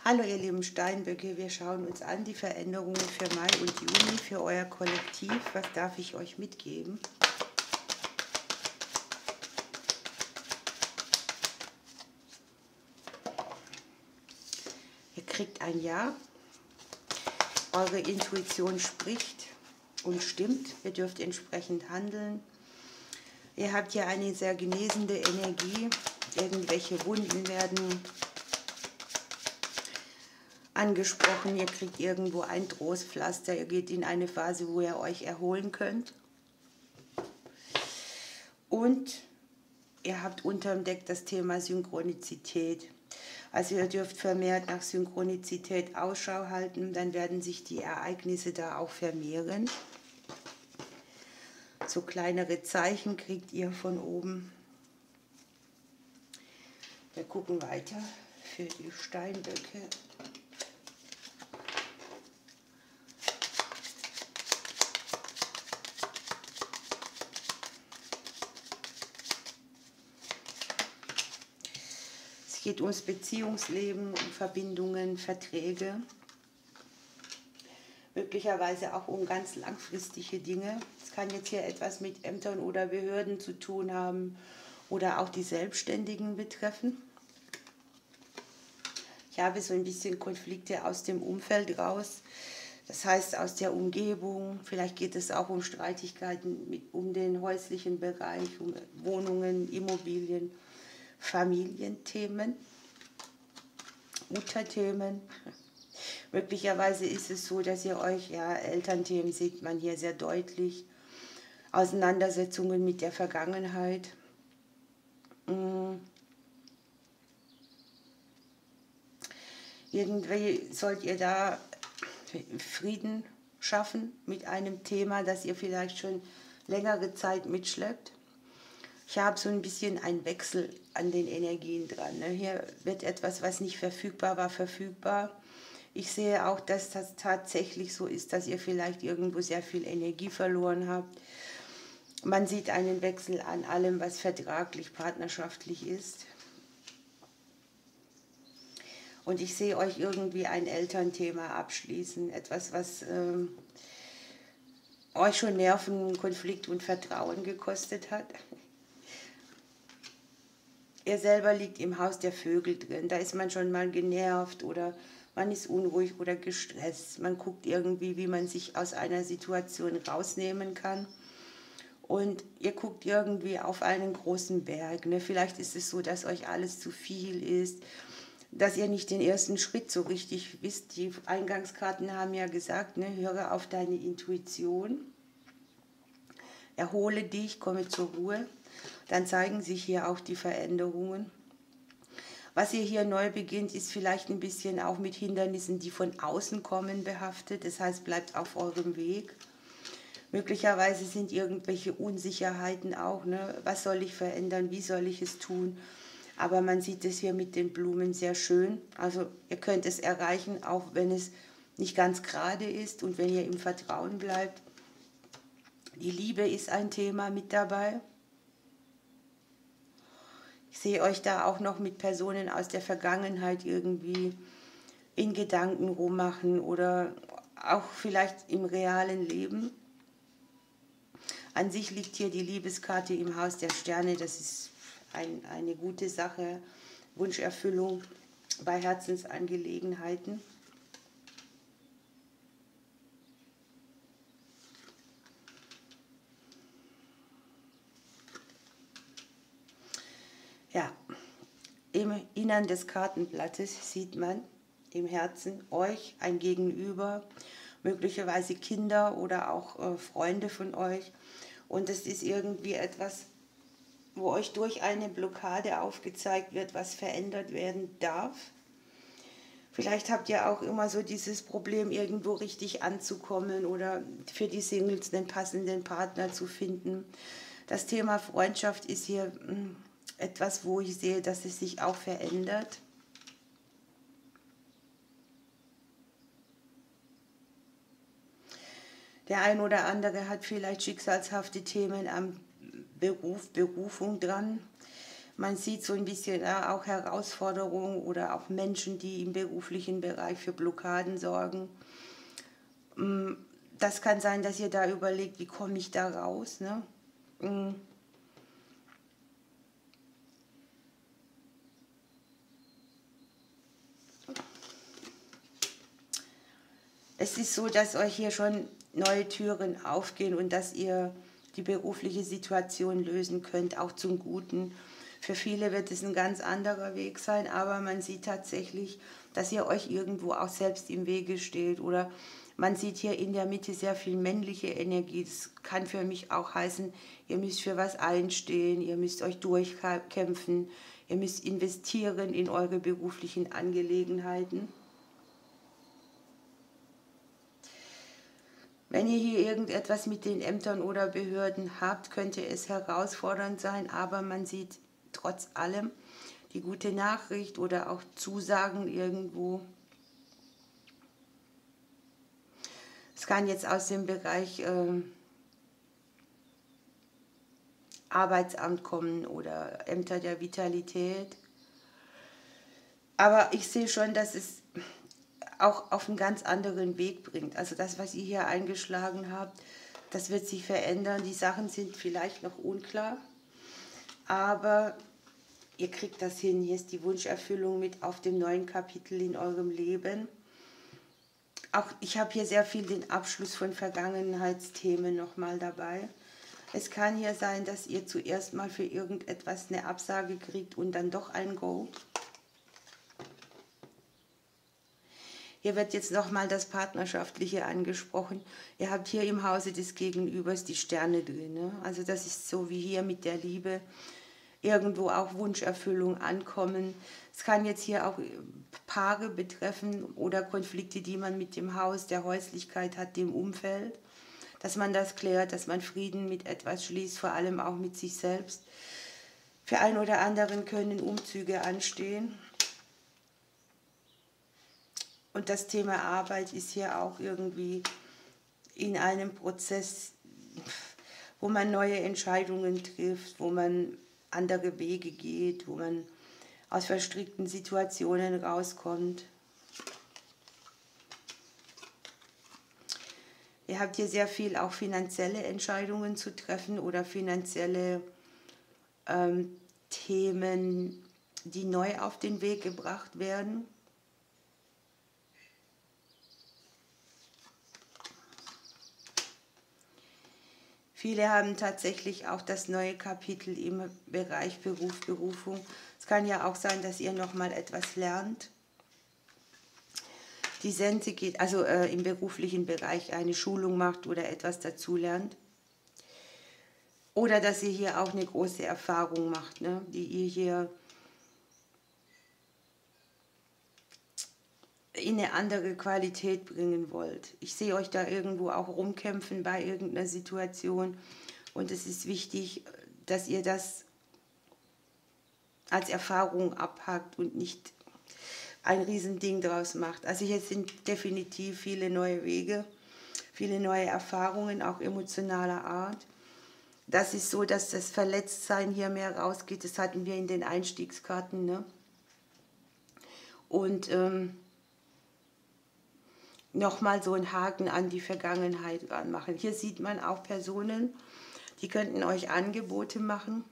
Hallo ihr lieben Steinböcke, wir schauen uns an die Veränderungen für Mai und Juni für euer Kollektiv. Was darf ich euch mitgeben? Ihr kriegt ein Ja. Eure Intuition spricht und stimmt. Ihr dürft entsprechend handeln. Ihr habt hier eine sehr genesende Energie. Irgendwelche Wunden werden angesprochen, ihr kriegt irgendwo ein Trostpflaster, ihr geht in eine Phase, wo ihr euch erholen könnt. Und ihr habt unterm Deck das Thema Synchronizität. Also ihr dürft vermehrt nach Synchronizität Ausschau halten, dann werden sich die Ereignisse da auch vermehren. So kleinere Zeichen kriegt ihr von oben. Wir gucken weiter für die Steinböcke. Es geht ums Beziehungsleben, um Verbindungen, Verträge, möglicherweise auch um ganz langfristige Dinge. Es kann jetzt hier etwas mit Ämtern oder Behörden zu tun haben oder auch die Selbstständigen betreffen. Ich habe so ein bisschen Konflikte aus dem Umfeld raus, das heißt aus der Umgebung. Vielleicht geht es auch um Streitigkeiten um den häuslichen Bereich, um Wohnungen, Immobilien, Familienthemen, Mutterthemen. Möglicherweise ist es so, dass ihr euch, ja, Elternthemen sieht man hier sehr deutlich, Auseinandersetzungen mit der Vergangenheit. Irgendwie sollt ihr da Frieden schaffen mit einem Thema, das ihr vielleicht schon längere Zeit mitschleppt. Ich habe so ein bisschen einen Wechsel an den Energien dran. Ne? Hier wird etwas, was nicht verfügbar war, verfügbar. Ich sehe auch, dass das tatsächlich so ist, dass ihr vielleicht irgendwo sehr viel Energie verloren habt. Man sieht einen Wechsel an allem, was vertraglich, partnerschaftlich ist. Und ich sehe euch irgendwie ein Elternthema abschließen, etwas, was euch schon Nerven, Konflikt und Vertrauen gekostet hat. Ihr selber liegt im Haus der Vögel drin, da ist man schon mal genervt oder man ist unruhig oder gestresst. Man guckt irgendwie, wie man sich aus einer Situation rausnehmen kann. Und ihr guckt irgendwie auf einen großen Berg. Ne? Vielleicht ist es so, dass euch alles zu viel ist, dass ihr nicht den ersten Schritt so richtig wisst. Die Eingangskarten haben ja gesagt, ne? Höre auf deine Intuition, erhole dich, komme zur Ruhe. Dann zeigen sich hier auch die Veränderungen. Was ihr hier neu beginnt, ist vielleicht ein bisschen auch mit Hindernissen, die von außen kommen, behaftet. Das heißt, bleibt auf eurem Weg. Möglicherweise sind irgendwelche Unsicherheiten auch. Ne? Was soll ich verändern? Wie soll ich es tun? Aber man sieht es hier mit den Blumen sehr schön. Also ihr könnt es erreichen, auch wenn es nicht ganz gerade ist und wenn ihr im Vertrauen bleibt. Die Liebe ist ein Thema mit dabei. Ich sehe euch da auch noch mit Personen aus der Vergangenheit irgendwie in Gedanken rummachen oder auch vielleicht im realen Leben. An sich liegt hier die Liebeskarte im Haus der Sterne. Das ist eine gute Sache, Wunscherfüllung bei Herzensangelegenheiten. Ja, im Innern des Kartenblattes sieht man im Herzen euch, ein Gegenüber, möglicherweise Kinder oder auch Freunde von euch. Und es ist irgendwie etwas, wo euch durch eine Blockade aufgezeigt wird, was verändert werden darf. Vielleicht habt ihr auch immer so dieses Problem, irgendwo richtig anzukommen oder für die Singles einen passenden Partner zu finden. Das Thema Freundschaft ist hier etwas, wo ich sehe, dass es sich auch verändert. Der ein oder andere hat vielleicht schicksalshafte Themen am Beruf, Berufung dran. Man sieht so ein bisschen auch Herausforderungen oder auch Menschen, die im beruflichen Bereich für Blockaden sorgen. Das kann sein, dass ihr da überlegt, wie komme ich da raus, ne? Es ist so, dass euch hier schon neue Türen aufgehen und dass ihr die berufliche Situation lösen könnt, auch zum Guten. Für viele wird es ein ganz anderer Weg sein, aber man sieht tatsächlich, dass ihr euch irgendwo auch selbst im Wege steht. Oder man sieht hier in der Mitte sehr viel männliche Energie. Das kann für mich auch heißen, ihr müsst für was einstehen, ihr müsst euch durchkämpfen, ihr müsst investieren in eure beruflichen Angelegenheiten. Wenn ihr hier irgendetwas mit den Ämtern oder Behörden habt, könnte es herausfordernd sein, aber man sieht trotz allem die gute Nachricht oder auch Zusagen irgendwo. Es kann jetzt aus dem Bereich Arbeitsamt kommen oder Ämter der Vitalität. Aber ich sehe schon, dass es auch auf einen ganz anderen Weg bringt. Also das, was ihr hier eingeschlagen habt, das wird sich verändern. Die Sachen sind vielleicht noch unklar, aber ihr kriegt das hin. Hier ist die Wunscherfüllung mit auf dem neuen Kapitel in eurem Leben. Auch ich habe hier sehr viel den Abschluss von Vergangenheitsthemen nochmal dabei. Es kann hier sein, dass ihr zuerst mal für irgendetwas eine Absage kriegt und dann doch ein Go. Hier wird jetzt nochmal das Partnerschaftliche angesprochen. Ihr habt hier im Hause des Gegenübers die Sterne drin. Ne? Also das ist so wie hier mit der Liebe. Irgendwo auch Wunscherfüllung ankommen. Es kann jetzt hier auch Paare betreffen oder Konflikte, die man mit dem Haus, der Häuslichkeit hat, dem Umfeld. Dass man das klärt, dass man Frieden mit etwas schließt, vor allem auch mit sich selbst. Für einen oder anderen können Umzüge anstehen. Und das Thema Arbeit ist hier auch irgendwie in einem Prozess, wo man neue Entscheidungen trifft, wo man andere Wege geht, wo man aus verstrickten Situationen rauskommt. Ihr habt hier sehr viel auch finanzielle Entscheidungen zu treffen oder finanzielle Themen, die neu auf den Weg gebracht werden. Viele haben tatsächlich auch das neue Kapitel im Bereich Beruf, Berufung. Es kann ja auch sein, dass ihr nochmal etwas lernt. Die Sense geht, also im beruflichen Bereich eine Schulung macht oder etwas dazulernt. Oder dass ihr hier auch eine große Erfahrung macht, ne, die ihr hier in eine andere Qualität bringen wollt. Ich sehe euch da irgendwo auch rumkämpfen bei irgendeiner Situation und es ist wichtig, dass ihr das als Erfahrung abhakt und nicht ein Riesending draus macht. Also hier sind definitiv viele neue Wege, viele neue Erfahrungen, auch emotionaler Art. Das ist so, dass das Verletztsein hier mehr rausgeht. Das hatten wir in den Einstiegskarten. Ne? Und nochmal so einen Haken an die Vergangenheit ranmachen. Hier sieht man auch Personen, die könnten euch Angebote machen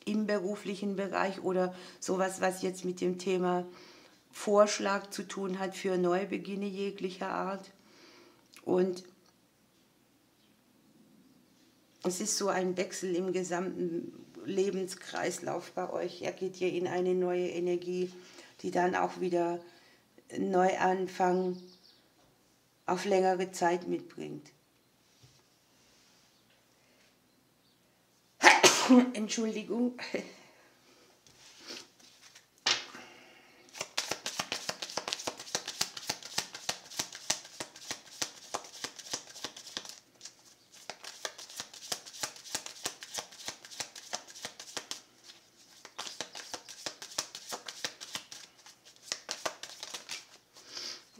im beruflichen Bereich oder sowas, was jetzt mit dem Thema Vorschlag zu tun hat für Neubeginne jeglicher Art. Und es ist so ein Wechsel im gesamten Lebenskreislauf bei euch. Er geht hier in eine neue Energie, die dann auch wieder Neuanfang auf längere Zeit mitbringt. Entschuldigung.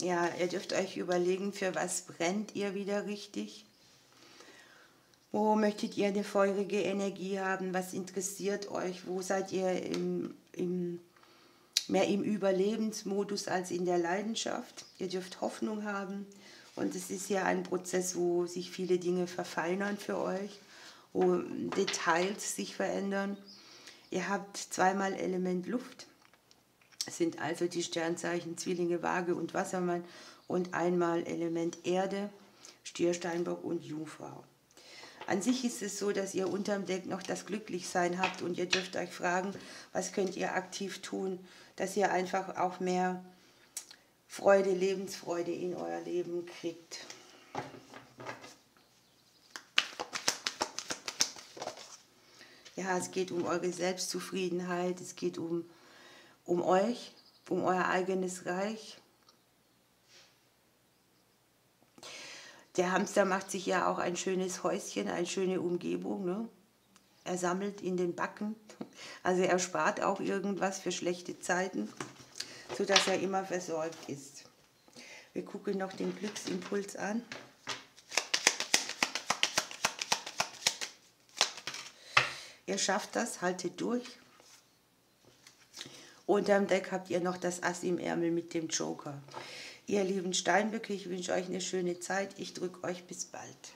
Ja, ihr dürft euch überlegen, für was brennt ihr wieder richtig. Wo möchtet ihr eine feurige Energie haben? Was interessiert euch? Wo seid ihr mehr im Überlebensmodus als in der Leidenschaft? Ihr dürft Hoffnung haben. Und es ist ja ein Prozess, wo sich viele Dinge verfeinern für euch, wo Details sich verändern. Ihr habt zweimal Element Luft. Es sind also die Sternzeichen Zwillinge, Waage und Wassermann und einmal Element Erde, Stier, Steinbock und Jungfrau. An sich ist es so, dass ihr unterm Deck noch das Glücklichsein habt und ihr dürft euch fragen, was könnt ihr aktiv tun, dass ihr einfach auch mehr Freude, Lebensfreude in euer Leben kriegt. Ja, es geht um eure Selbstzufriedenheit, es geht um euch, um euer eigenes Reich. Der Hamster macht sich ja auch ein schönes Häuschen, eine schöne Umgebung. Ne? Er sammelt in den Backen, also er spart auch irgendwas für schlechte Zeiten, sodass er immer versorgt ist. Wir gucken noch den Glücksimpuls an. Ihr schafft das, haltet durch. Unterm Deck habt ihr noch das Ass im Ärmel mit dem Joker. Ihr lieben Steinböcke, ich wünsche euch eine schöne Zeit. Ich drücke euch bis bald.